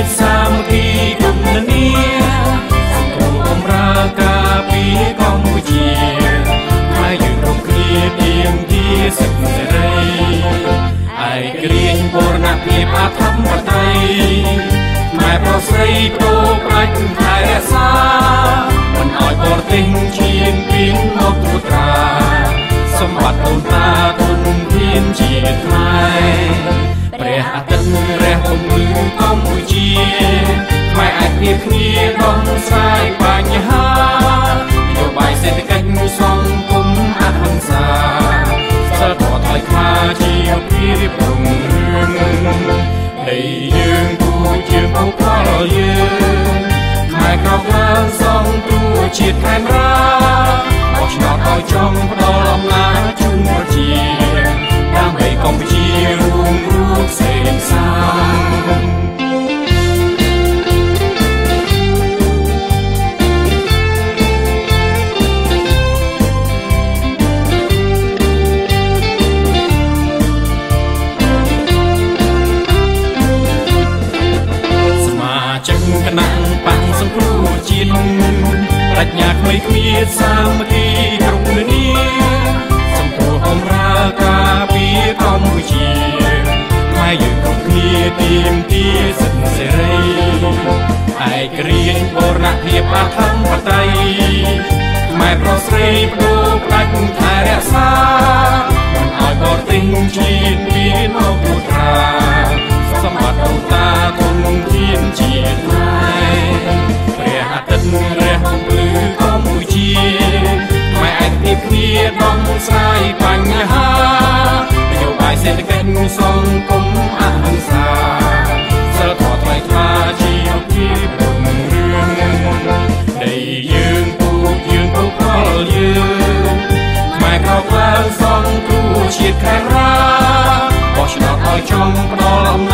តសាមគ្គីគ្រប់នាសង្គ្រោះបម្រើការពារកម្ពុជាហើយយើងរួមគ្នាទៀមទាសិទ្ធិសេរីឯករាជ្យបូរណភាពអធិបតេយ្យម៉ែប្រុសស្រីប្រូប្រាច់ថែរក្សាមិនឲ្យបរទេសឈានពានមកត្រួតត្រាសម្បត្តិដូនតាទុនធានជាតិខ្មែរព្រះអាទិត្យរះពន្លឺកម្ពុជាខ្មែរអាចភាពគ្នាដោះស្រាយបញ្ហានយោបាយសេដ្ឋកិច្ចសង្គមអហិង្សាសិលធម៌ថ្លៃថ្លាជាភាពរុងរឿងដីយើងពូជើងអូផលយើងខ្មែរក្រោកឡើងសងទួជាតិខេមរាបោះឆ្នោតឲ្យចង់ផ្ដល់អំណាចជូនប្រជាដើម្បីកម្ពុជារួមរួបសេនសាគណៈបកសង្គ្រោះជាតិប្រាជ្ញាក្មេងគ្មានសាមគ្គីគ្រប់នាសង្គ្រោះបម្រើការពារកម្ពុជាខ្មែរយើងគ្រប់គ្នាទៀមទាសិទ្ធិសេរីឯករាជ្យបូរណភាពអធិបតេយ្យម៉ែប្រុសស្រីប្រូប្រាច់ថែរក្សាមិនឲ្យបរទេសឈានពានមកត្រួតត្រាសម្បត្តិដូនតាទុនធានជាតិខ្មែរព្រះអាទិត្យរះពន្លឺកម្ពុជាខ្មែរឯកភាពគ្នាដោះស្រាយបញ្ហានយោបាយសេដ្ឋកិច្ចសង្គមអហិង្សាសិលធម៌ថ្លៃថ្លាជាភាពរុងរឿងដីយើងពូជយើងពូផលយើងខ្មែរក្រោកឡើងសងទួជាតិខេមរាបោះឆ្នោតឲ្យចង់ផ្ដល់អំ